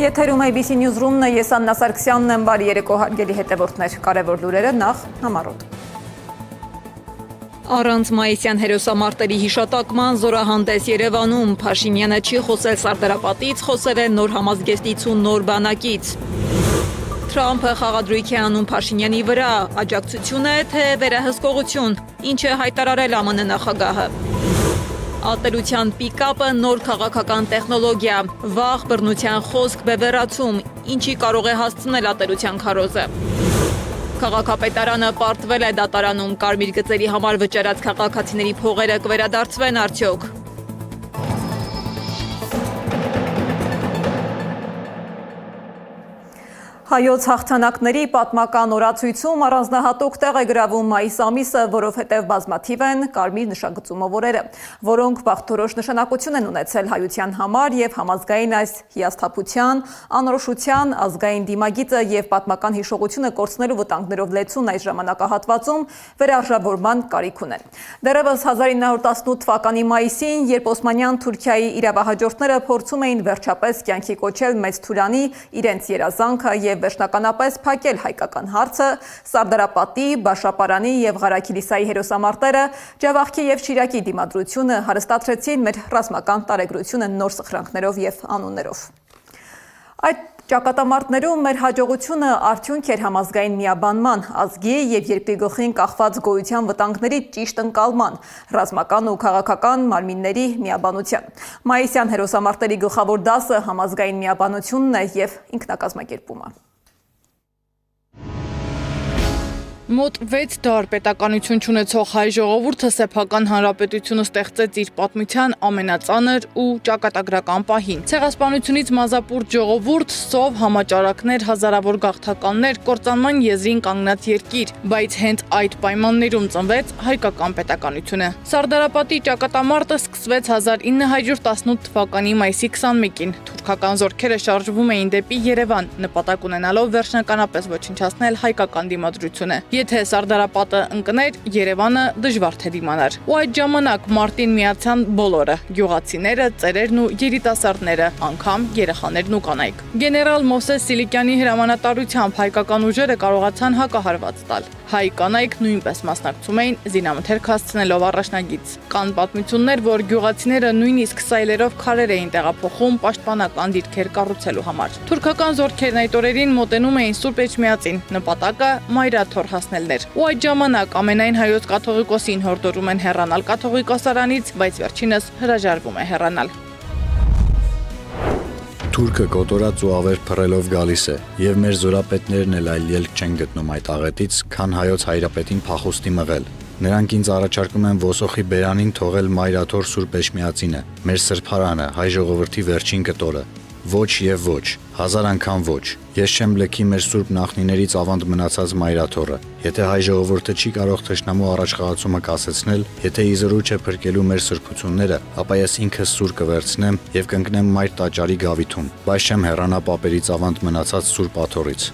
Եթերում ABC Newsroom-ն է, ես Աննա Սարգսյանն եմ, բարի երեկո հարգելի հետևորդներ, կարևոր լուրերը նախ համառոտ։ Առանց Մայիսյան հերոսամարտերի հիշատակման զորահանդես Երևանում, Փաշինյանը չի խոսել Սարդարապատից, խոսել է նոր համազգեստից ու նոր բանակից։ Թրամփը խաղադրույք է անում Փաշինյանի վրա, աջակցություն է, թե վերահսկողություն, ինչ է հայտարարել ԱՄՆ նախագահը։ Ատելության պիկապը նոր քաղաքական տեխնոլոգիա, վաղ բռնության խոսք բևեռացում, ինչի կարող է հասցնել ատելության քարոզը։ Քաղաքապետարանը պարտվել է դատարանում, կարմիր գծերի համար վճարած քաղաքացիների փողերը կվերադարձվեն արդյոք։ Հայոց հաղթանակների պատմական օրացույցում առանձնահատուկ տեղ է գրավում մայիս ամիսը, որովհետև բազմաթիվ են կարմիր նշագծումով օրերը, որոնք բաղթորոշ նշանակություն են ունեցել հայության համար եւ համազգային այս հիասթափության, անորոշության, ազգային դիմագիծը եւ պատմական հիշողությունը կորցնելու վտանգներով լեցուն այս ժամանակահատվածում վերարժևորման կարիք ունեն։ Դեռևս 1918 թվականի մայիսին, երբ Օսմանյան Թուրքիայի իրավահաջորդները փորձում էին վերջապես կյանքի կոչել Մեծ Թուրանի իրենց երազանքը եւ վերջնականապես փակել հայկական հարցը, Սարդարապատի, Բաշապարանի եւ Ղարաքիլիսայի հերոսամարտերը, Ջավախքի եւ Շիրակի դիմադրությունը հարստացրեցին մեր ռազմական տարեգրությունը նոր սխրանքներով եւ անուններով։ Այդ ճակատամարտներում մեր հաջողությունը արդյունք էր համազգային միաբանման, ազգի եւ երկրի գլխին կախված գոյության վտանգների ճիշտ ընկալման, ռազմական ու քաղաքական մարմինների միաբանության։ Մայիսյան հերոսամարտերի գլխավոր դասը համազգային միաբանությունն է եւ ինքնակազմակերպումը։ Մոտ 6 դար պետականություն չունեցող հայ ժողովուրդը սեփական հանրապետությունը ստեղծեց իր պատմության ամենածանր ու ճակատագրական պահին։ Ցեղասպանությունից մազապուրջ ժողովուրդ, սով, համաճարակներ, հազարավոր գաղթականներ, կործանման եզրին կանգնած երկիր, բայց հենց այդ պայմաններում ծնվեց հայկական պետականությունը։ Սարդարապատի ճակատամարտը սկսվեց 1918 թվականի մայիսի 21-ին։ Թուրքական զորքերը շարժվում էին դեպի Երևան, նպատակ ունենալով վերջնականապես ոչնչացնել հայկական դիմադրությունը։ Եթե Սարդարապատը ընկներ, Երևանը դժվար թե դիմանար։ Ու այդ ժամանակ մարտին միացան բոլորը՝ գյուղացիները, ծերերն ու երիտասարդները, անգամ երեխաներն ու կանայք։ Գեներալ Մովսես Սիլիկյանի հրամանատարությամբ հայկական ուժերը կարողացան հակահարված տալ։ Հայ կանայք նույնպես մասնակցում էին զինամթերք հասցնելով առաջնագիծ։ Կան պատմություններ, որ գյուղացիները նույնիսկ սայլերով քարեր էին տեղափոխում պաշտպանական դիրքեր կառուցելու համար։ Թուրքական զորքերն այդ օրերին մոտենում էին Սուրբ Էջմիածին, նպատակը մայրաթոր հասնելն էր։ Ու այդ ժամանակ ամենայն հայոց կաթողիկոսին հորդորում են հեռանալ կաթողիկոսարանից, բայց վերջինս հրաժարվում է հեռանալ։ Թուրքը կոտորած ու ավեր փռելով գալիս է, եւ մեր զորապետներն էլ այլ ելք չեն գտնում այդ աղետից, քան հայոց հայրապետին փախուստի մղել։ Նրանք ինձ առաջարկում են Ոսոխի բերանին թողել մայրաթոր Սուրբ Էջմիածինը, մեր սրբարանը, հայ ժողովրդի վերջին կտորը։ Ոչ եւ ոչ, 1000 անգամ ոչ։ Ես չեմ լքի մեր սուրբ նախնիներից ավանդ մնացած մայրաթորը։ Եթե հայ ժողովուրդը չի կարող թշնամու առաջխաղացումը կասեցնել, եթե իզրու չէ փրկելու մեր սրբությունները, ապա ես ինքս սուր կվերցնեմ եւ կընկնեմ մայր տաճարի գավիթում, բայց չեմ հեռանա պապերից ավանդ մնացած սուրբ աթոռից։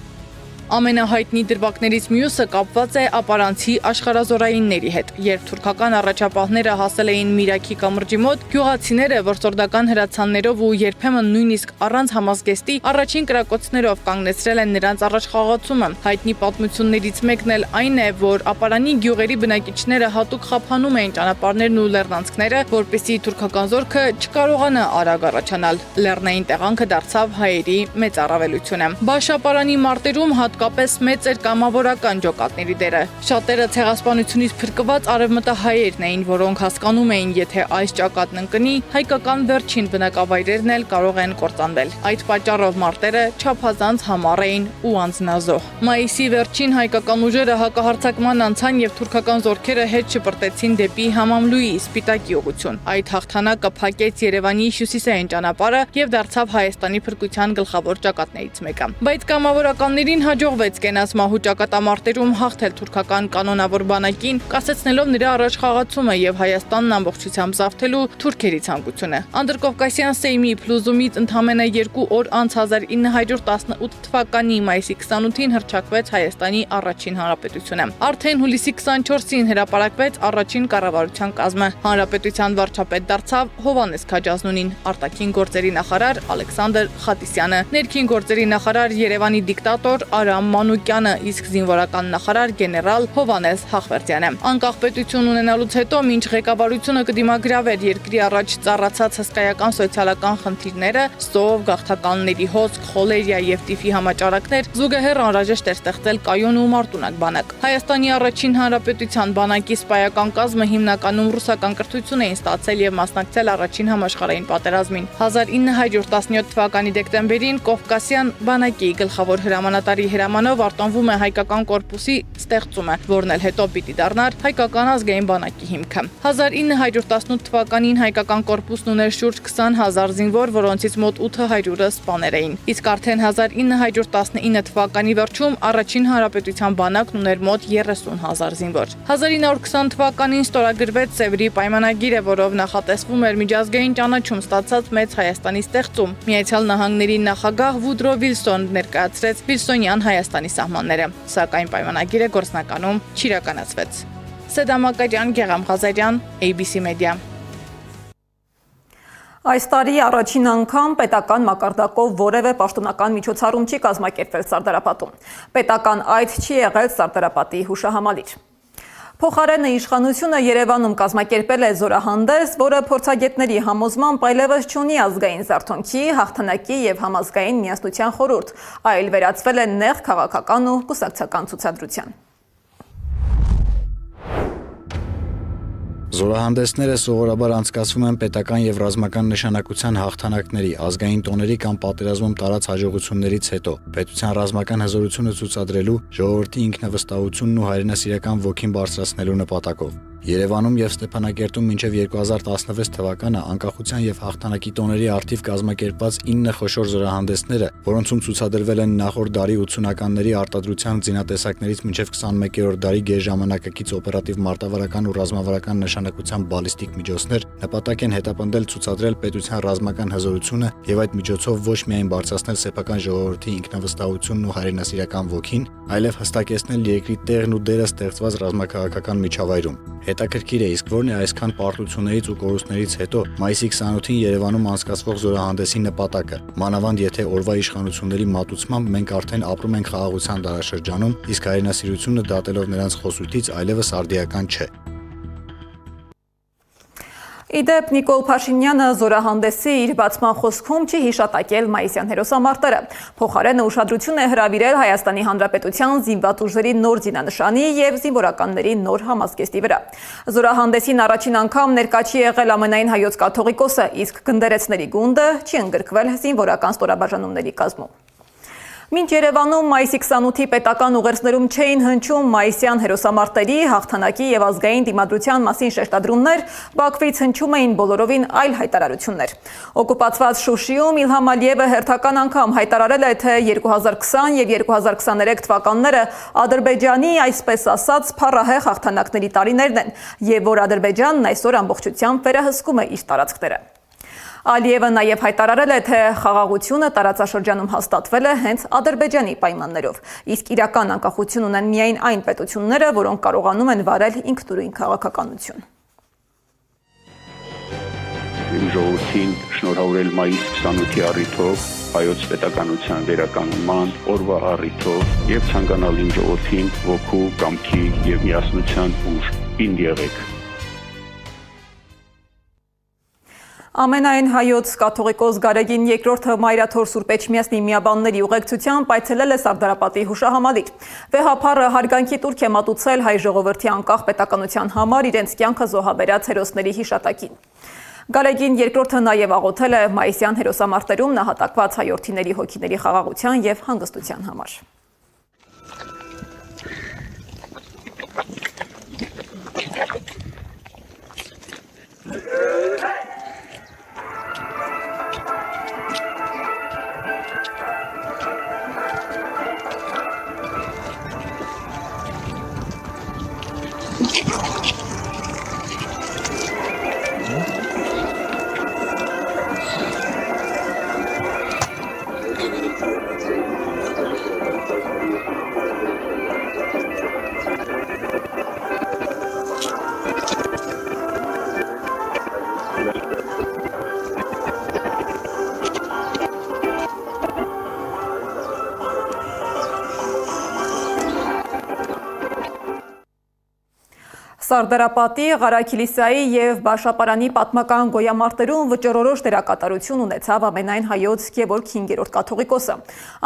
Ամենահայտնի դրվագներից մյուսը կապված է ապարանցի աշխարհազորայինների հետ։ Երբ թուրքական առաջապահները հասել էին Միրաքի կամրջի մոտ, գյուղացիները որսորդական հրացաններով ու երբեմն նույնիսկ առանց համազգեստի առաջին կրակոցներով կանգնեցրել են նրանց առաջխաղացումը։ Հայտնի պատմություններից մեկն էլ այն է, որ ապարանի գյուղերի բնակիչները հատուկ խափանում էին ճանապարհներն ու լեռնանցքները, որպեսզի թուրքական զորքը չկարողանա արագ առաջանալ։ Լեռնային տեղանքը դարձավ հայերի մեծ առավելությունը։ Բաշապարանի մարտերում հատկապես մեծ էր կամավորական ջոկատների դերը։ Շատերը ցեղասպանությունից փրկված արևմտահայերն էին, որոնք հասկանում էին, եթե այս ճակատն ընկնի, հայկական վերջին բնակավայրերն էլ կարող են կործանվել։ Այդ պատճառով մարտերը չափազանց համառ էին ու անձնազոհ։ Մայիսի վերջին հայկական ուժերը հակահարձակման անցան եւ թուրքական զորքերը հետ շպրտեցին դեպի Համամլուի Սպիտակի ուղղություն։ Այդ հաղթանակը փակեց Երևանի հյուսիսային ճանապարհը եւ դարձավ Հայաստանի փրկության գլխավոր ճակատներից մեկը։ Բայց կամավորականներին Հաջողվեց կենաց մահու ճակատամարտերում հաղթել թուրքական կանոնավոր բանակին, կասեցնելով նրա առաջխաղացումը եւ Հայաստանն ամբողջությամբ զավթելու թուրքերի ցանկությունը։ Անդրկովկասյան Սեյմի փլուզումից ընդամենը 2 օր անց 1918 թվականի մայիսի 28-ին հռչակվեց Հայաստանի առաջին հանրապետությունը։ Արդեն հուլիսի 24-ին հրապարակվեց առաջին կառավարության կազմը։ Հանրապետության վարչապետ դարձավ Հովհաննես Քաջազնունին, արտաքին գործերի նախարար Ալեքսանդր Խատիսյանը, ներքին գործերի նախարար Երևանի դիկտատոր Արամ Մանուկյանը, իսկ զինվորական նախարար գեներալ Հովհաննես Հախվերդյանը։ Անկախ պետություն ունենալուց հետո մինչ ղեկավարությունը կդիմագրավեր երկրի առաջ ծառացած հսկայական սոցիալական խնդիրները, սով, գաղթականների հոսք, խոլերիա եւ տիֆի համաճարակներ, զուգահեռ անհրաժեշտ էր ստեղծել կայուն ու մարտունակ բանակ։ Հայաստանի առաջին հանրապետության բանակի սպայական կազմը հիմնականում ռուսական կրթություն էին ստացել եւ մասնակցել առաջին համաշխարհային պատերազմին։ 1917 թվականի դեկտեմբերին Կովկասյան բանակի գլխավոր հրամանատարի հրամանով արտոնվում է հայկական կորպուսի ստեղծումը, որն էլ հետո պիտի դառնար հայկական ազգային բանակի հիմքը։ 1918 թվականին հայկական կորպուսն ուներ շուրջ 20,000 զինվոր, որոնցից մոտ 800-ը սպաներ էին։ Իսկ արդեն 1919 թվականի վերջում առաջին հանրապետության բանակն ուներ մոտ 30,000 զինվոր։ 1920 թվականին ստորագրվեց Սևրի պայմանագիրը, որով նախատեսվում էր միջազգային ճանաչում ստացած մեծ Հայաստանի ստեղծում։ Միացյալ Նահանգների նախագահ Վուդրո Վիլսոնն ներկայացրեց Վիլսոնյան Հայաստանի սահմանները, սակայն պայմանագիրը գործնականում չիրականացվեց։ Սեդա Մակարյան, Գեղամ Ղազարյան, ABC Media։ Այս տարի առաջին անգամ պետական մակարդակով որևէ պաշտոնական միջոցառում չի կազմակերպվել Սարդարապատում։ Պետական այց չի եղել Սարդարապատի հուշահամալիր։ Փոխարենը իշխանությունը Երևանում կազմակերպել է զորահանդես, որը փորձագետների համոզմամբ այլևս չունի ազգային զարթոնքի, հաղթանակի եւ համազգային միասնության խորհուրդ, այլ վերածվել է նեղ քաղաքական ու կուսակցական ցուցադրության։ Զորահանդեսները սովորաբար անցկացվում են պետական եւ ռազմական նշանակության հաղթանակների, ազգային տոների կամ պատերազմում տարած հաջողություններից հետո, պետության ռազմական հզորությունը ցուցադրելու, ժողովրդի ինքնավստահությունն ու հայրենասիրական ոգին բարձրացնելու նպատակով։ Երևանում եւ Ստեփանակերտում մինչեւ 2016 թվականը անկախության եւ հաղթանակի տոների արդիվ կազմակերպված 9 խոշոր զորահանդեսները, որոնցում ցուցադրվել են նախորդ դարի 80-ականների արտադրության զինատեսակներից մինչեւ 21-րդ դարի գերժամանակակից օպերատիվ մարտավարական ու ռազմավարական նշանակության բալիստիկ միջոցներ, նպատակ են հետապնդել ցուցադրել պետության ռազմական հզորությունը եւ այդ միջոցով ոչ միայն բարձրացնել սեփական ժողովրդի ինքնավստահությունն ու հայրենասիրական ոգին, այլև հստակեցնել երկրի տեղն ու դերը ստեղծված ռազմաքաղաքական միջավայրում։ Հետաքրքիր է, իսկ որն է այսքան պարտություններից ու կորուստներից հետո մայիսի 28-ին Երևանում անցկացվող զորահանդեսի նպատակը։ Մանավանդ եթե օրվա իշխանությունների մատուցմամբ մենք արդեն ապրում ենք խաղաղության դարաշրջանում, իսկ հայրենասիրությունը դատելով նրանց խոսույթից այլևս արդիական չէ։ Իդեպ Նիկոլ Փաշինյանը զորահանդեսի իր բացման խոսքում չի հիշատակել մայիսյան հերոսամարտերը։ Փոխարենը ուշադրություն է հրավիրել Հայաստանի Հանրապետության զինված ուժերի նոր զինանշանի եւ զինվորականների նոր համազգեստի վրա։ Զորահանդեսին առաջին անգամ ներկա չի եղել ամենայն հայոց կաթողիկոսը, իսկ գնդերեցների գունդը չի ընդգրկվել զինվորական ստորաբաժանումների կազմում։ Մինչ Երևանում մայիսի 28-ի պետական ուղերձներում չէին հնչում մայիսյան հերոսամարտերի, հաղթանակի եւ ազգային դիմադրության մասին շեշտադրումներ, Բաքվից հնչում էին բոլորովին այլ հայտարարություններ։ Օկուպացված Շուշիում Իլհամ Ալիևը հերթական անգամ հայտարարել է, թե 2020 եւ 2023 թվականները Ադրբեջանի, այսպես ասած, փառահեղ հաղթանակների տարիներն են, եւ որ Ադրբեջանն այսօր ամբողջությամբ վերահսկում է իր տարածքները։ Ալիևը նաև հայտարարել է, թե խաղաղությունը տարածաշրջանում հաստատվել է հենց Ադրբեջանի պայմաններով, իսկ իրական անկախություն ունեն միայն այն պետությունները, որոնք կարողանում են վարել ինքնուրույն քաղաքականություն։ Իմ ժողովրդին շնորհավորել մայիս 28-ի առիթով հայոց պետականության վերականգնման օրվա առիթով եւ ցանկանալ իմ ժողովրդին ոգու, կամքի եւ միասնության ուժ ինձ եղեք։ Ամենայն հայոց կաթողիկոս Գարեգին II Մայրաթոր Սուրբ Էջմիածնի միաբանների ուղեկցությամբ այցելել է Սարդարապատի հուշահամալիր։ Վեհափառը հարգանքի տուրք է մատուցել հայ ժողովրդի անկախ պետականության համար իրենց կյանքը զոհաբերած հերոսների հիշատակին։ Գարեգին II նաև աղոթել է մայիսյան հերոսամարտերում նահատակված հայորդիների հոգիների խաղաղության եւ հանգստության համար։ Սարդարապատի, Ղարաքիլիսայի և Բաշապարանի պատմական գոյամարտերում վճռորոշ դերակատարություն ունեցավ ամենայն հայոց Գևորգ 5-րդ կաթողիկոսը։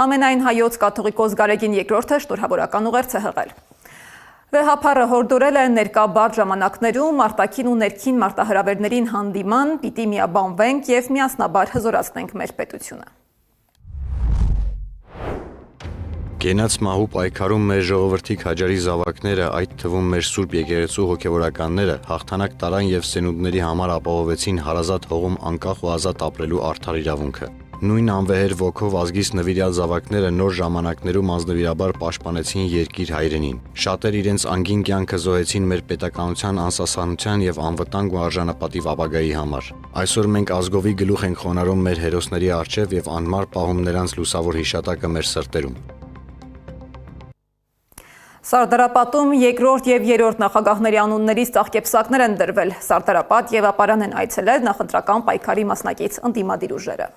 Ամենայն հայոց կաթողիկոս Գարեգին II-ը շնորհավորական ուղերձ է հղել։ Վեհափառը հորդորել է ներկա բարդ ժամանակներում արտաքին ու ներքին մարտահրավերներին հանդիման պիտի միաբանվենք և միասնաբար հզորացնենք մեր պետությունը։ Գենաց մահու պայքարում մեր ժողովրդի քաջարի զավակները, այդ թվում մեր Սուրբ Եկեղեցու հոգևորականները, հաղթանակ տարան և սերունդների համար ապահովեցին հարազատ հողում անկախ ու ազատ ապրելու արդար իրավունքը։ Նույն անվեհեր ոգով ազգից նվիրյալ զավակները նոր ժամանակներում անձնվիրաբար պաշտպանեցին երկիր հայրենին։ Շատեր իրենց անգին կյանքը զոհեցին մեր պետականության անսասանության և անվտանգ ու արժանապատիվ ապագայի համար։ Այսօր մենք ազգովի գլուխ ենք խոնարհում մեր հերոսների առջև և անմար պահում նրանց լուսավոր հիշատակը մեր սրտերում։ Սարդարապատում երկրորդ և երրորդ նախագահների անուններից ծաղկեպսակներ են դրվել։ Սարդարապատ և ապարան են այցելել նախընտրական պայքարի մասնակից ընդդիմադիր ուժերը։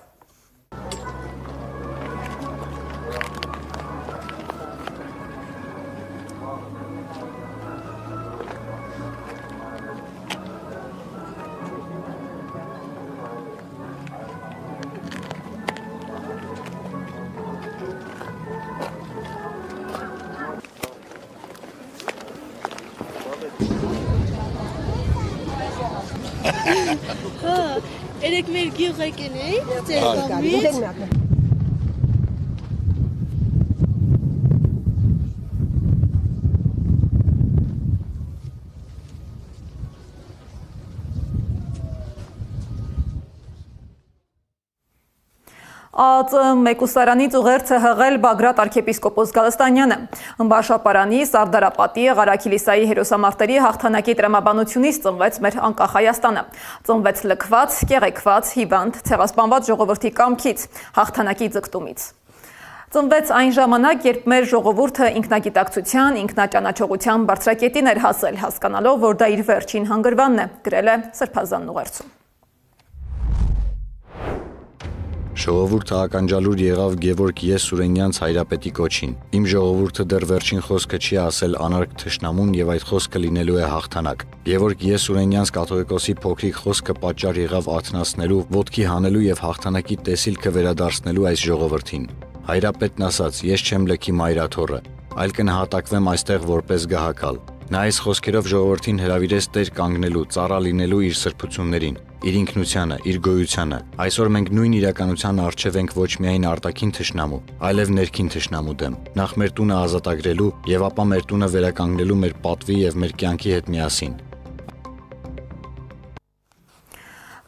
Երեք մեր գյուղ եկել էի, ձեր կողմից։ ԱԱԾ մեկուսարանից ուղերձ է հղել Բագրատ arczepiskopos Գալստանյանը։ Բաշապարանի, Սարդարապատի, Ղարաքիլիսայի հերոսամարտերի հաղթանակի տրամաբանությունից ծնվեց մեր անկախ Հայաստանը։ Ծնվեց լքված, կեղեքված, հիվանդ, ցեղասպանված ժողովրդի կամքից, հաղթանակի ձգտումից։ Ծնվեց այն ժամանակ, երբ մեր ժողովուրդը ինքնագիտակցության, ինքնաճանաչողության բարձրակետին էր հասել, հասկանալով, որ դա իր վերջին հանգրվանն է, գրել է Սրբազանն ուղերձում։ Ժողովուրդը ականջալուր եղավ Գևորգ Ե. Սուրենյանց հայրապետի կոչին։ Իմ ժողովուրդը դեռ վերջին խոսքը չի ասել անարգ թշնամուն և այդ խոսքը լինելու է հաղթանակ։ Գևորգ Ե. Սուրենյանց կաթողիկոսի փոքրիկ խոսքը պատճառ եղավ արթնացնելու, ոտքի հանելու և հաղթանակի տեսիլքը վերադարձնելու այս ժողովրդին։ Հայրապետն ասաց. «Ես չեմ լքի մայրաթոռը, այլ կնահատակվեմ այստեղ որպես գահակալ»։ Նա այս խոսքերով ժողովրդին հրավիրեց տեր կանգնելու, ծառա լինելու իր սրբություններին, իր ինքնությանը, իր գոյությանը։ Այսօր մենք նույն իրականության առջև ենք ոչ միայն արտաքին թշնամու, այլև ներքին թշնամու դեմ։ Նախ մեր տունը ազատագրելու և ապա մեր տունը վերականգնելու մեր պատվի և մեր կյանքի հետ միասին։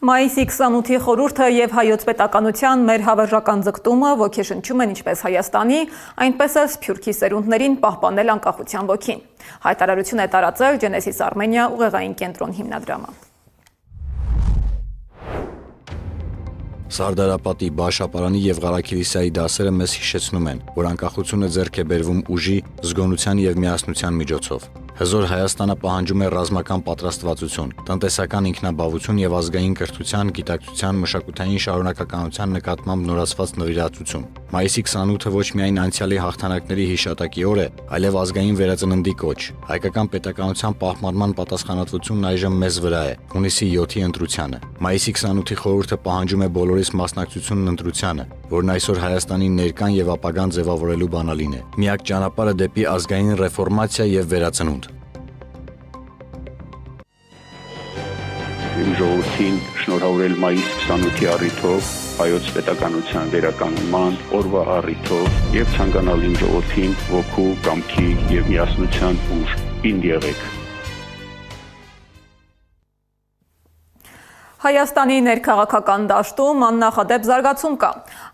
Մայիսի 28-ի խորհուրդը և հայոց պետականության մեր հավերժական ձգտումը ոգեշնչում են ինչպես Հայաստանի, այնպես էլ Սփյուռքի սերունդներին պահպանել անկախության ոգին։ Հայտարարություն է տարածել Genesis Armenia ուղեղային կենտրոն հիմնադրամը։ Սարդարապատի, Բաշապարանի և Ղարաքիլիսայի դասերը մեզ հիշեցնում են, որ անկախությունը ձեռք է բերվում ուժի, զգոնության և միասնության միջոցով։ Հզոր Հայաստանը պահանջում է ռազմական պատրաստվածություն, տնտեսական ինքնաբավություն և ազգային կրթության, գիտակցության, մշակութային շարունակականության նկատմամբ նորացված նվիրատվություն։ Մայիսի 28-ը ոչ միայն անցյալի հաղթանակների հիշատակի օր է, այլև ազգային վերածննդի կոչ։ Հայկական պետականության պահպանման պատասխանատվությունն այժմ մեզ վրա է, հունիսի 7-ի ընտրությանը։ Մայիսի 28-ի խորհուրդը պահանջում է բոլորիս մասնակցությունն ընտրությանը, որն այսօր Հայաստանի ներկան և ապագան ձևավորելու բանալին է։ Միակ ճանապարհը դեպի ազգային ռեֆորմացիա և վերածնունդ։ Իմ ժողովրդին շնորհավորել մայիս 28-ի առիթով, հայոց պետականության վերականգնման օրվա առիթով և ցանկանալ իմ ժողովրդին ոգու, կամքի և միասնության ուժ։ Ինձ եղեք։ Հայաստանի ներքաղաքական դաշտում աննախադեպ զարգացում կա։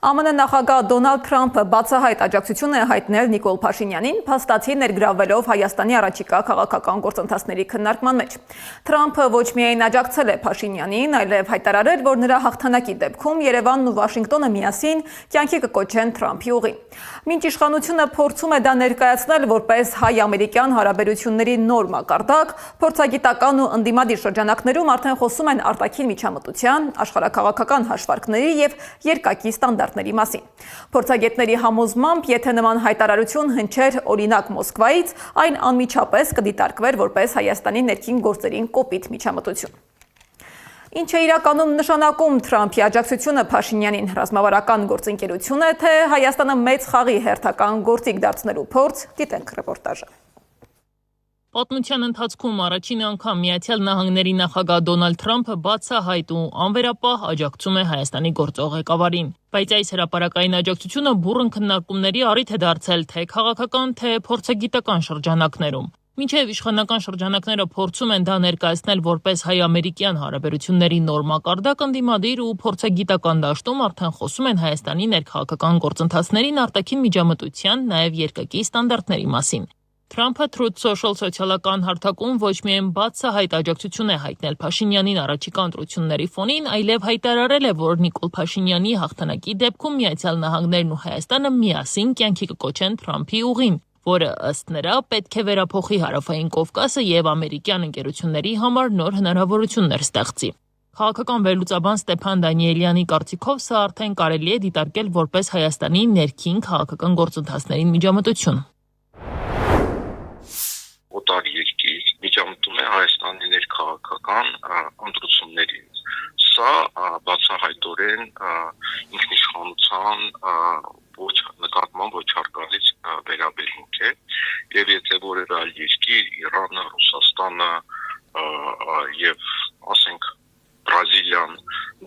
ԱՄՆ նախագահ Դոնալդ Թրամփը բացահայտ աջակցություն է հայտնել Նիկոլ Փաշինյանին, փաստացի ներգրավվելով Հայաստանի առաջիկա քաղաքական գործընթացների քննարկման մեջ։ Թրամփը ոչ միայն աջակցել է Փաշինյանին, այլև հայտարարել, որ նրա հաղթանակի դեպքում Երևանն ու Վաշինգտոնը միասին կյանքի կկոչեն Թրամփի ուղին։ Մինչ իշխանությունը փորձում է դա ներկայացնել որպես հայ-ամերիկյան հարաբերությունների նոր մակարդակ, փորձագիտական ու ընդդիմադիր շրջանակներում արդեն խոսում են արտաքին միջամտության, աշխարհաքաղաքական հաշվարկների եւ երկակի ստանդարտների մասին։ Փորձագետների համոզմամբ, եթե նման հայտարարություն հնչեր օրինակ Մոսկվայից, այն անմիջապես կդիտարկվեր որպես Հայաստանի ներքին գործերին կոպիտ միջամտություն։ Ինչ է իրականում նշանակում Թրամփի աջակցությունը Փաշինյանին, ռազմավարական գործընկերություն է, թե Հայաստանը մեծ խաղի հերթական գործիք դարձնելու փորձ, դիտենք ռեպորտաժը։ Պատմության ընթացքում առաջին անգամ Միացյալ Նահանգների նախագահ Դոնալդ Թրամփը բացահայտ ու անվերապահ աջակցում է Հայաստանի գործող ղեկավարին, բայց այս հրապարակային աջակցությունը բուռն քննարկումների առիթ է դարձել թե քաղաքական, թե փորձագիտական շրջանակներում։ Մինչև իշխանական շրջանակները փորձում են դա ներկայացնել որպես հայ-ամերիկյան հարաբերությունների նոր մակարդակ, ընդդիմադիր ու փորձագիտական դաշտում արդեն խոսում են Հայաստանի ներքաղաքական գործընթացներին արտաքին միջամտության, նաև երկակի ստանդարտների մասին։ Թրամփը Truth Social սոցիալական հարթակում ոչ միայն բացահայտ աջակցություն է հայտնել Փաշինյանին առաջիկա ընտրությունների ֆոնին, այլև հայտարարել է, որ Նիկոլ Փաշինյանի հաղթանակի դեպքում Միացյալ Նահանգներն ու Հայաստանը միասին կյանքի կկոչեն Թրամփի ուղին, որը ըստ նրա պետք է վերափոխի Հարավային Կովկասը եւ ամերիկյան ընկերությունների համար նոր հնարավորություններ ստեղծի։ Քաղաքական վերլուծաբան Ստեփան Դանիելյանի կարծիքով սա արդեն կարելի է դիտարկել որպես Հայաստանի ներքին քաղաքական գործընթացներին միջամտություն։ Օտար երկիր միջամտում է Հայաստանի ներքաղաքական ընտրություններին։ Սա բացահայտորեն ինքնիշխանության ոչ նկատմամբ ոչ հարգալից վերաբերմունք է, եւ եթե որևէ այլ երկիր, Իրանը, Ռուսաստանը եւ ասենք Բրազիլիան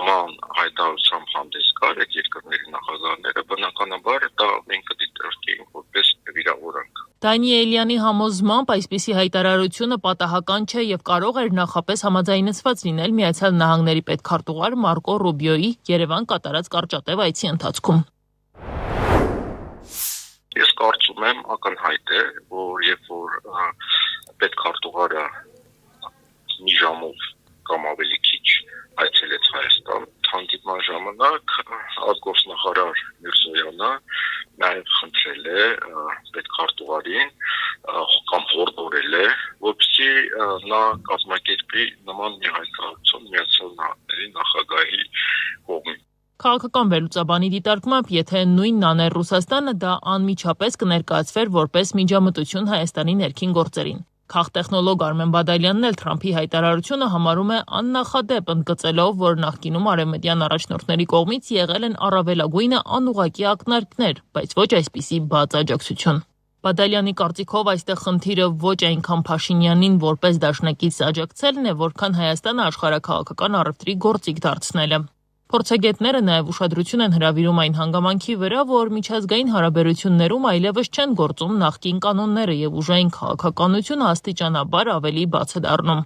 նման հայտարարությամբ հանդես գար, այդ երկրների նախագահները բնականաբար դա մենք կդիտարկենք որպես վիրավորանք։ Դանիելյանի համոզմամբ այսպիսի հայտարարությունը պատահական չէ եւ կարող էր նախապես համաձայնեցված լինել Միացյալ Նահանգների պետքարտուղար Մարկո Ռուբիոյի Երևան կատարած կարճատև այցի ընթացքում։ Ես կարծում եմ ակնհայտ է, որ երբ որ պետքարտուղարը մի ժամով կամ ավելի քիչ այցելեց Հայաստան, հանդիպման ժամանակ արտգործնախարար Միրզոյանը նաև խնդրել է պետքարտուղարին կամ հորդորել է, որպեսզի նա կազմակերպի նման մի հայտարարություն Միացյալ Նահանգների նախագահի կողմից։ Քաղաքական վերլուծաբանի դիտարկմամբ, եթե նույնն աներ Ռուսաստանը, դա անմիջապես կներկայացվեր որպես միջամտություն Հայաստանի ներքին գործերին։ Քաղտեխնոլոգ Արմեն Բադալյանն էլ Թրամփի հայտարարությունը համարում է աննախադեպ, ընդգծելով, որ նախկինում արևմտյան առաջնորդների կողմից եղել են առավելագույնը անուղղակի ակնարկներ, բայց ոչ այսպիսի բաց աջակցություն։ Բադալյանի կարծիքով այստեղ խնդիրը ոչ այնքան Փաշինյանին որպես դաշնակից աջակցելն է, որքան Հայաստանը աշխարհաքաղաքական առևտրի գործիք դարձնելը։ Փորձագետները նաև ուշադրություն են հրավիրում այն հանգամանքի վրա, որ միջազգային հարաբերություններում այլևս չեն գործում նախկին կանոնները եւ ուժային քաղաքականությունը աստիճանաբար ավելի բաց է դառնում։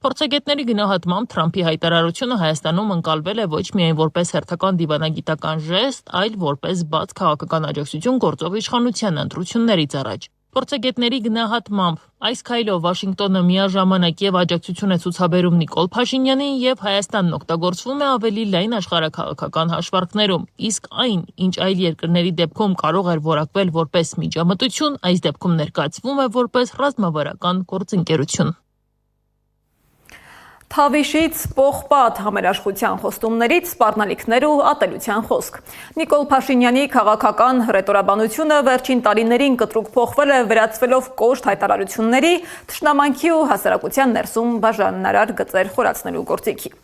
Փորձագետների գնահատմամբ Թրամփի հայտարարությունը Հայաստանում ընկալվել է ոչ միայն որպես հերթական դիվանագիտական ժեստ, այլ որպես բաց քաղաքական աջակցություն գործող իշխանության ընտրություններից առաջ։ Փորձագետների գնահատմամբ այս քայլով Վաշինգտոնը միաժամանակ եւ աջակցություն է ցուցաբերում Նիկոլ Փաշինյանին եւ Հայաստանն օգտագործվում է ավելի լայն աշխարհաքաղաքական հաշվարկներում, իսկ այն, ինչ այլ երկրների դեպքում կարող էր որակվել որպես միջամտություն, այս դեպքում ներկայացվում է որպես ռազմավարական գործընկերություն։ Թավիշից Պողպատ համերաշխության խոստումներից սպառնալիքներ ու ատելության խոսք։ Նիկոլ Փաշինյանի քաղաքական հռետորաբանությունը վերջին տարիներին կտրուկ փոխվել է վերածվելով կոշտ հայտարարությունների, թշնամանքի ու հասարակության ներսում բաժանարար գծեր խորացնելու գործիքի։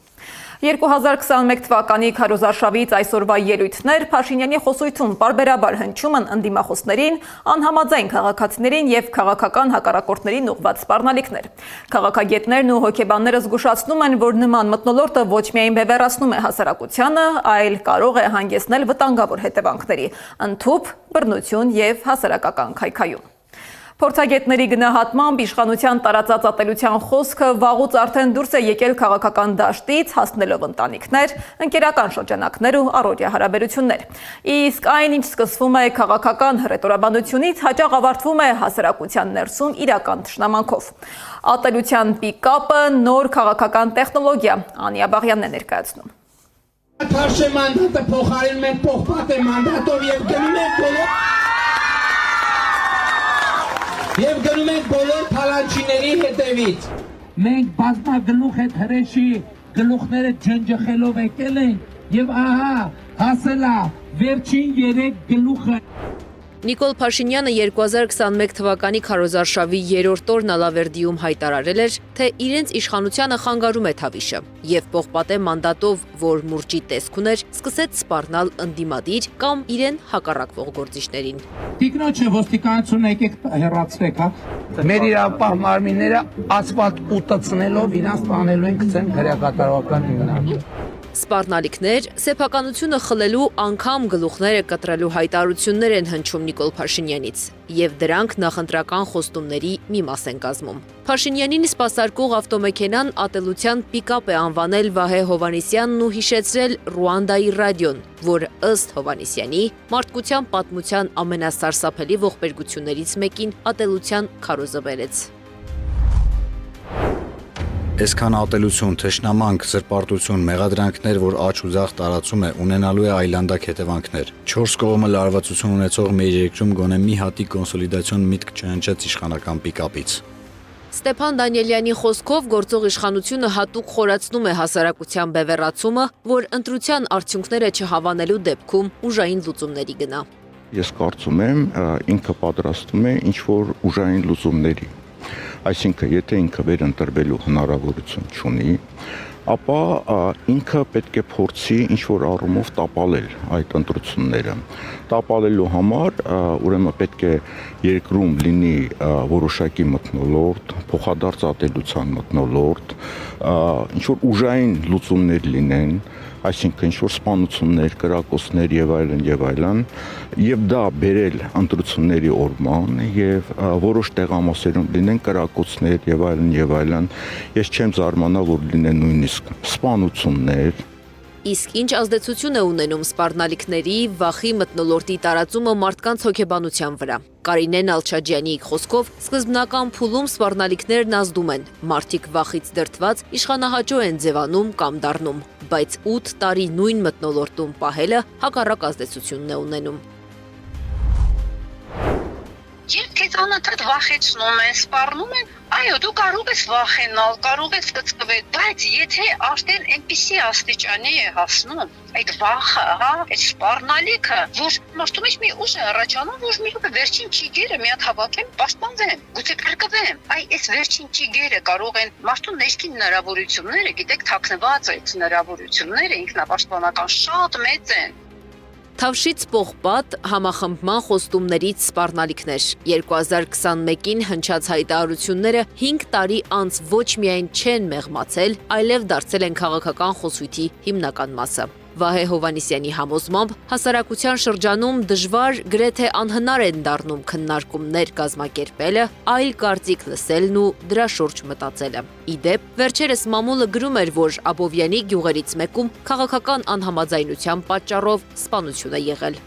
2021 թվականի քարոզարշավից այսօրվա ելույթներ Փաշինյանի խոսույթում պարբերաբար հնչում են ընդդիմախոսներին, անհամաձայն քաղաքացիներին եւ քաղաքական հակառակորդներին ուղղված սպառնալիքներ։ Քաղաքագետներն ու հոգեբանները զգուշացնում են, որ նման մթնոլորտը ոչ միայն բևեռացնում է հասարակությանը, այլ կարող է հանգեցնել վտանգավոր հետևանքների՝ ընդհուպ, բռնություն եւ հասարակական քայքայում։ Փորձագետների գնահատմամբ իշխանության տարածած ատելության խոսքը վաղուց արդեն դուրս է եկել քաղաքական դաշտից, հասնելով ընտանիքներ, ընկերական շրջանակներ ու առօրյա հարաբերություններ։ Իսկ այն, ինչ սկսվում է քաղաքական հռետորաբանությունից, հաճախ ավարտվում է հասարակության ներսում իրական թշնամանքով։ Ատելության պիկապը նոր քաղաքական տեխնոլոգիա, Անի Աբաղյանն է ներկայացնում։ Թարշե մանդատը փոխարինում են փոխպատե մանդատով եւ գնում ենք բոլոր փալանչիների հետևից։ Մենք բազմագլուխ հետ հրեշի գլուխները ջնջխելով եկել ենք եւ ահա հասելա վերջին 3 գլուխը։ Նիկոլ Փաշինյանը 2021 թվականի քարոզարշավի 3-րդ օրն Ալավերդիում հայտարարել էր, թե իրենց իշխանությանը խանգարում է Թավիշը եւ պողպատե մանդատով, որ մուրճի տեսք ուներ, սկսեց սպառնալ ընդդիմադիր կամ իրեն հակառակվող գործիչներին։ Տիկնոջը ոստիկանությունը եկեք հեռացրեք, հա։ Մեր իրապահ մարմինները ասֆալտ ուտացնելով իրանց տանելու են գցեն քրեակատարական հիմնարկում։ Սպառնալիքներ, սեփականությունը խլելու անգամ գլուխները կտրելու հայտարարություններ են հնչում Նիկոլ Փաշինյանից, եւ դրանք նախընտրական խոստումների մի մաս են կազմում։ Փաշինյանին սպասարկող ավտոմեքենան ատելության պիկապ է անվանել Վահե Հովհաննիսյանն ու հիշեցրել Ռուանդայի ռադիոն, որ ըստ Հովհաննիսյանի մարդկության պատմության ամենասարսափելի ողբերգություններից մեկին ատելության քարոզը բերեց։ Այսքան ատելություն, թշնամանք, սրպարտություն, մեղադրանքներ, որ աճ ու ձախ տարածում է, ունենալու է այլանդակ հետևանքներ։ 4 կողմը լարվածություն ունեցող մեր երկրում գոնե մի հատի կոնսոլիդացիոն միտք չհնչեց իշխանական պիկապից։ Ստեփան Դանիելյանի խոսքով գործող իշխանությունը հատուկ խորացնում է հասարակության բևեռացումը, որ ընտրության արդյունքները չհավանելու դեպքում ուժային լուծումների գնա։ Ես կարծում եմ, ինքը պատրաստում է ինչ-որ ուժային լուծումների։ Այսինքն, եթե ինքը վերընտրվելու հնարավորություն չունի, ապա ինքը պետք է փորձի ինչ-որ առումով տապալել այդ ընտրությունները։ Տապալելու համար ուրեմն պետք է երկրում լինի որոշակի մթնոլորտ, փոխադարձ ատելության մթնոլորտ, ինչ-որ ուժային լուծումներ լինեն, այսինքն ինչ-որ սպանություններ, կրակոցներ եւ այլն, եւ դա բերել ընտրությունների օրման եւ որոշ տեղամասերում լինեն կրակոցներ եւ այլն, ես չեմ զարմանա, որ լինեն նույնիսկ սպանություններ։ Իսկ ինչ ազդեցություն է ունենում սպառնալիքների, վախի մթնոլորտի տարածումը մարդկանց հոգեբանության վրա։ Կարինե Նալչաջյանի խոսքով սկզբնական փուլում սպառնալիքներն ազդում են, մարդիկ վախից դրդված իշխանահաճո են ձևանում կամ դառնում, բայց 8 տարի նույն մթնոլորտում պահելը հակառակ ազդեցությունն է ունենում։ Երբ քեզ անընդհատ վախեցնում են, սպառնում են, այո, դու կարող ես վախենալ, կարող ես կծկվել, բայց եթե արդեն այնպիսի աստիճանի է հասնում, այդ վախը, այդ սպառնալիքը, որ մարդու մեջ մի ուժ է առաջանում, որ մի վերջին ճիգերը մի հատ հավաքեմ, պաշտպանվեմ, գուցե կրկվեմ, այս վերջին ճիգերը կարող են մարդու ներքին հնարավորությունները, գիտեք, թաքնված այդ հնարավորությունները ինքնապաշտպանական շատ մեծ են։ Թավշից պողպատ համախմբման խոստումներից սպառնալիքներ 2021-ին հնչած հայտարարությունները 5 տարի անց ոչ միայն չեն մեղմացել, այլև դարձել են քաղաքական խոսույթի հիմնական մասը։ Վահե Հովհաննիսյանի համոզմամբ հասարակության շրջանում դժվար գրեթե անհնար են դառնում քննարկումներ կազմակերպելը, այլ կարծիք լսելն ու դրա շուրջ մտածելը։ Իդեպ, վերջերս մամուլը գրում էր, որ Աբովյանի գյուղերից մեկում քաղաքական անհամաձայնության պատճառով սպանություն է եղել։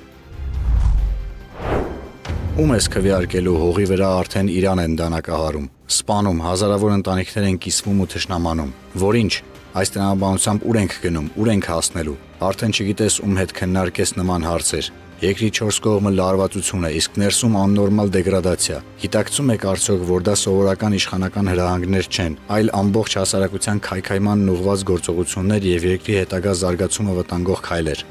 Ում ես քվեարկելու հողի վրա արդեն իրան են դանակահարում, սպանում, հազարավոր ընտանիքներ են կիսվում ու թշնամանում, որ ինչ, այս տրամաբանությամբ ուր ենք գնում, ուր ենք հասնելու, արդեն չգիտես ում հետ քննարկես նման հարցեր, երկրի 4 կողմը լարվածություն է, իսկ ներսում աննորմալ դեգրադացիա, գիտակցում եք արդյոք, որ դա սովորական իշխանական հրահանգներ չեն, այլ ամբողջ հասարակության քայքայմանն ուղղված գործողություններ եւ երկրի հետագա զարգացումը վտանգող քայլեր։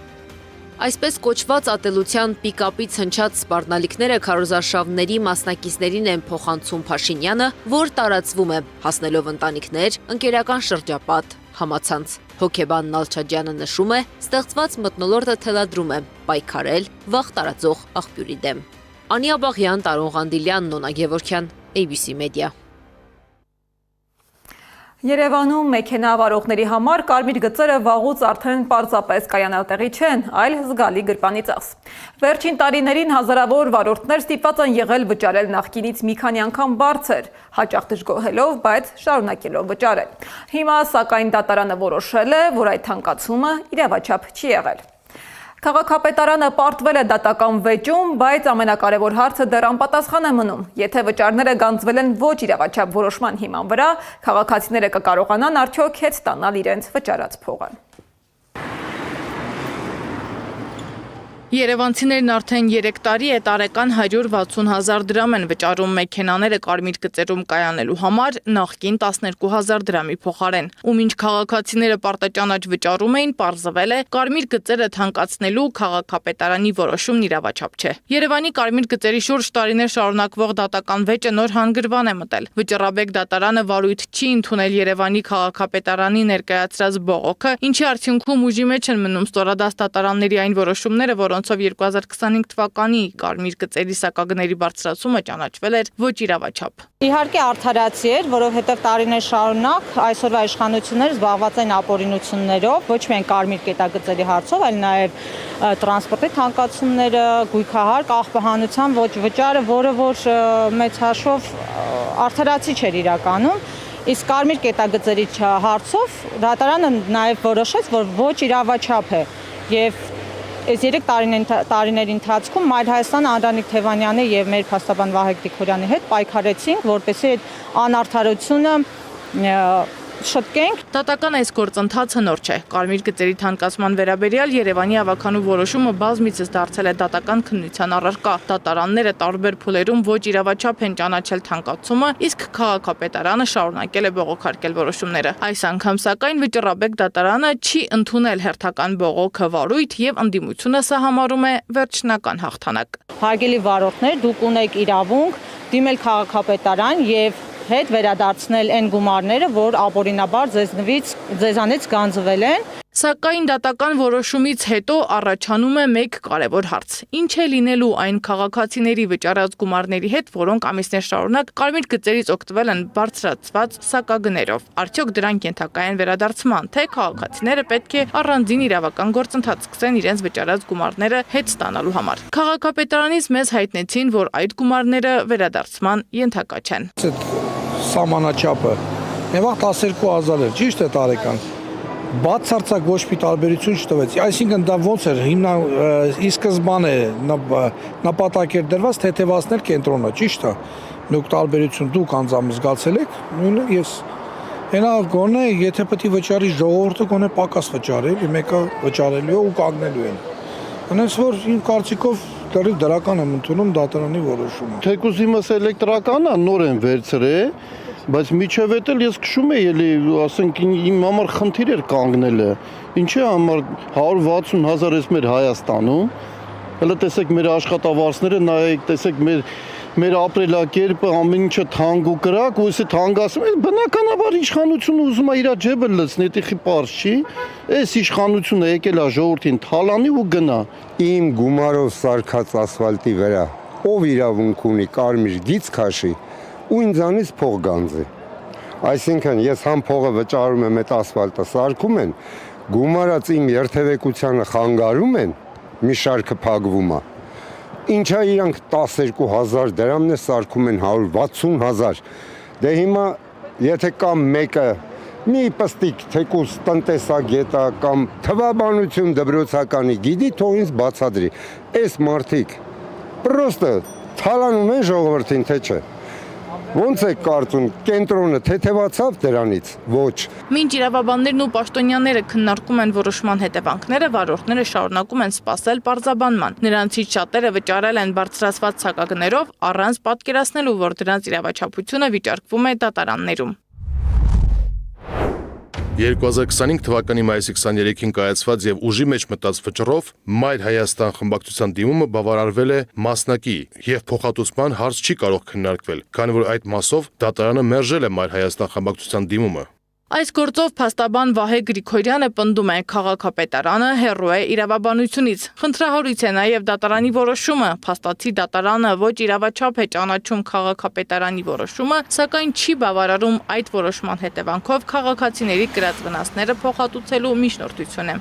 Այսպես կոչված ատելության պիկապից հնչած սպառնալիքները քարոզարշավների մասնակիցներին են փոխանցում Փաշինյանը, որ տարածվում է, հասնելով ընտանիքներ, ընկերական շրջապատ, համացանց։ Հոգեբան Նալչաջյանը նշում է, ստեղծված մթնոլորտը թելադրում է պայքարել վախ տարածող աղբյուրի դեմ։ Անի Աբաղյան, Տարոն Ղանդիլյան, Նոնա Գևորգյան, ABC Media։ Երևանում մեքենավարողների համար կարմիր գծերը վաղուց արդեն պարզապես կայանատեղի չեն, այլ զգալի գրպանիծախս։ Վերջին տարիներին հազարավոր վարորդներ ստիպված են եղել վճարել նախկինից մի քանի անգամ բարձր, հաճախ դժգոհելով, բայց շարունակելով վճարել։ Հիմա սակայն դատարանը որոշել է, որ այդ թանկացումը իրավաչափ չի եղել։ Քաղաքապետարանը պարտվել է դատական վեճում, բայց ամենակարևոր հարցը դեռ անպատասխան է մնում։ Եթե վճարները գանձվել են ոչ իրավաչափ որոշման հիման վրա, քաղաքացիները կկարողանան արդյոք հետ ստանալ իրենց վճարած փողը։ Երևանցիներն արդեն 3 տարի է տարեկան 160,000 դրամ են վճարում մեքենաները կարմիր գծերում կայանելու համար, նախկին 12,000 դրամի փոխարեն։ Ու մինչ քաղաքացիները պարտաճանաչ վճարում էին, պարզվել է կարմիր գծերը թանկացնելու քաղաքապետարանի որոշումն իրավաչափ չէ։ Երևանի կարմիր գծերի շուրջ տարիներ շարունակվող դատական վեճը նոր հանգրվան է մտել։ Վճռաբեկ դատարանը վարույթ չի ընդունել Երևանի քաղաքապետարանի ներկայացրած բողոքը, ինչի արդյունքում ուժի մեջ են մնում ստորադաս դատարանների այն որոշումները, որոնցով 2025 թվականի կարմիր գծերի սակագների բարձրացումը ճանաչվել էր ոչ իրավաչափ։ Իհարկե արդարացի էր, որովհետև տարիներ շարունակ այսօրվա իշխանությունները զբաղված են ապօրինություններով, ոչ միայն կարմիր կետագծերի հարցով, այլ նաև տրանսպորտի թանկացումները, գույքահար, աղբահանության ոչ վճարը, որը որ մեծ հաշվով արդարացի չէր իրականում։ Իսկ կարմիր կետագծերի հարցով դատարանը նաև որոշեց, որ ոչ իրավաչափ է եւ այս 3 տարիների ընթացքում Մայր Հայաստանը Անդրանիկ Թևանյանի եւ մեր փաստաբան Վահե Գրիգորյանի հետ պայքարեցինք, որպեսզի այդ անարդարությունը շտկենք։ Դատական այս գործընթացը նոր չէ։ Կարմիր գծերի թանկացման վերաբերյալ Երևանի ավականու որոշումը բազմիցս դարձել է դատական քննության առարկա։ Դատարանները տարբեր փուլերում ոչ իրավաչափ են ճանաչել թանկացումը, իսկ քաղաքապետարանը շարունակել է բողոքարկել որոշումները։ Այս անգամ սակայն վճռաբեկ դատարանը չի ընդունել հերթական բողոքը վարույթ եւ ընդդիմությունը սահամարում է վերջնական հաղթանակ։ Հարգելի վարորդներ, դուք ունեք իրավունք դիմել քաղաքապետարան եւ հետ վերադարձնել այն գումարները, որ ապօրինաբար ձեզանից գանձվել են։ Սակայն դատական որոշումից հետո առաջանում է մեկ կարևոր հարց. ինչ է լինելու այն քաղաքացիների վճարած գումարների հետ, որոնք ամիսներ շարունակ կարմիր գծերից օգտվել են բարձրացված սակագներով։ Արդյոք դրանք ենթակա են վերադարձման, թե քաղաքացիները պետք է առանձին իրավական գործընթաց սկսեն իրենց վճարած գումարները հետ ստանալու համար։ Քաղաքապետարանից մեզ հայտնեցին, որ այդ գումարները վերադարձման ենթակա չեն։ Սահմանաչափը Եվաղ 12,000 էր, ճիշտ է տարեկան։ Բացարձակ ոչ մի տարբերություն չտվեց։ Այսինքն դա ոնց էր, ի սկզբանե նպատակ էր դրված թեթևացնել կենտրոնը, ճիշտ է։ Դուք տարբերություն դուք անձամբ զգացել եք, նույնը ես։ Հենա գոնե, եթե պետք է վճարի ժողովուրդը գոնե պակաս վճարել, մեկը վճարելու է ու կանգնելու են։ Հենց որ իմ կարծիքով դեռ դրական եմ ընդունում դատարանի որոշումը։ Թեկուզ իմս էլեկտրական է, նոր են վերցրել, բայց միջև էլ ես քշում եմ էլի, ասենք իմ համար խնդիր էր կանգնելը։ Ինչի համար 160,000 էս մեր Հայաստանում։ Հələ տեսեք մեր աշխատավարձները, նայեք, տեսեք մեր ապրելակերպը, ամեն ինչը թանկ ու կրակ, ու էսի թանկացում է, բնականաբար իշխանությունը ուզում է իր ջեբը լցնել, դիխի պարզ չի։ Այս իշխանությունը եկել է ժողովրդին թալանի ու գնա։ Իմ գումարով սարքած ասֆալտի վրա ով իրավունք ունի կարմիր գիծ քաշի ու ինձանից փող գանձի։ Այսինքն ես համ փողը վճարում եմ, այդ ասֆալտը սարքում են, գումարած իմ երթևեկությանը խանգարում են, մի շարքը փակվում է։ Ինչա իրանք 12,000 դրամն է սարքում են 160,000։ Դե հիմա եթե կամ մեկը մի պստիկ թեկուս տնտեսագետ կամ թվաբանություն դպրոցականի գիտի, թող ինձ բացատրի։ Այս մարդիկ պրոստը թալանում են ժողովրդին, թե չէ։ Ոնց է կարծում, կենտրոնը թեթևացավ դրանից, ոչ։ Մինչ իրավաբաններն ու պաշտոնյաները քննարկում են որոշման հետևանքները, վարորդները շարունակում են սպասել պարզաբանման։ Նրանցից շատերը վճարել են բարձրացված սակագներով, առանց պատկերացնելու, որ դրանց իրավաչափությունը վիճարկվում է դատարաններում։ 2025 թվականի մայիսի 23-ին կայացված եւ ուժի մեջ մտած վճռով Մայր Հայաստան խմբակցության դիմումը բավարարվել է մասնակի եւ փոխհատուցման հարց չի կարող քննարկվել, քանի որ այդ մասով դատարանը մերժել է Մայր Հայաստան խմբակցության դիմումը։ Այս գործով փաստաբան Վահե Գրիգորյանը պնդում է, քաղաքապետարանը հեռու է իրավաբանությունից։ Խնդրահարույց է նաև դատարանի որոշումը։ Փաստացի դատարանը ոչ իրավաչափ է ճանաչում քաղաքապետարանի որոշումը, սակայն չի բավարարում այդ որոշման հետևանքով քաղաքացիների կրած վնասները փոխհատուցելու միջնորդությունը։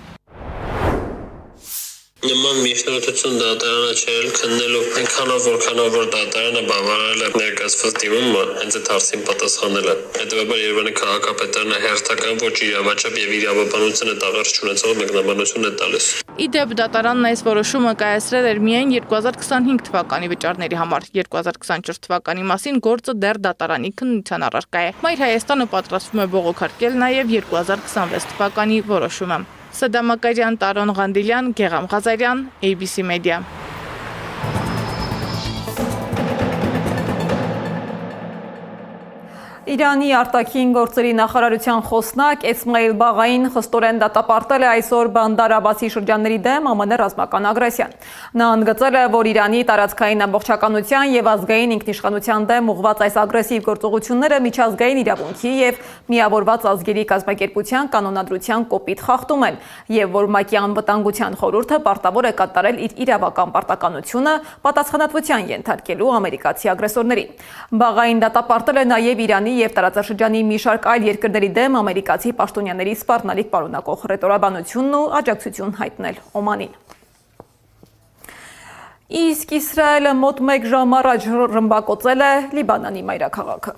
Նման միջնորդություն դատարանը չէր քննելու, այնքանով որքանով դատարանը բավարարել է ներկայացված դիմումը, հենց այդ հարցին պատասխանել է։ Հետևաբար Երևանի քաղաքապետարանը հերթական ոչ իրավաչափ եւ իրավաբանությունը տաղարդ չունեցող մեկնաբանություն է տալիս։ Իդեպ դատարանն այս որոշումը կայացրել էր միայն 2025 թվականի վճարների համար։ 2024 թվականի մասին գործը դեռ դատարանի քննության առարկա է։ Մայր Հայաստանը պատրաստվում է բողոքարկել նաև 2026 թվականի որոշումը։ Սադամ Մակարյան, Տարոն Ղանդիլյան, Գեգամ Ղազարյան, ABC Media։ Իրանի արտաքին գործերի նախարարության խոսնակ Էսմայիլ Բաղային խստորեն դատապարտել է այսօր Բանդար Աբասի շրջանների դեմ ԱՄՆ ռազմական ագրեսիան։ Նա ընդգծել է, որ Իրանի տարածքային ամբողջականության եւ ազգային ինքնիշխանության դեմ ուղղված այս ագրեսիվ գործողությունները միջազգային իրավունքի եւ միավորված ազգերի կազմակերպության կանոնադրության կոպիտ խախտում են, եւ որ ՄԱԿ-ի անվտանգության խորհուրդը պարտավոր է կատարել իր իրավական պարտականությունը պատասխանատվության ենթարկելու ամերիկացի ագրեսորների։ Բաղային դատապարտել է նաեւ Իրանի եւ տարածաշրջանի մի շարք այլ երկրների դեմ ամերիկացի պաշտոնյաների սպառնալիք պարունակող ռետորաբանությունն ու աջակցություն հայտնել Օմանին։ Իսկ Իսրայելը մոտ 1 ժամ առաջ ռմբակոծել է Լիբանանի մայրաքաղաքը։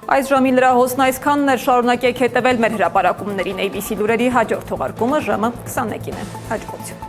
Այս ժամի լրահոսն այսքանն էր, շարունակեք հետևել մեր հրապարակումներին ABC լուրերի հաջորդ թողարկումը ժամը 21-ին է։ Հաջողություն։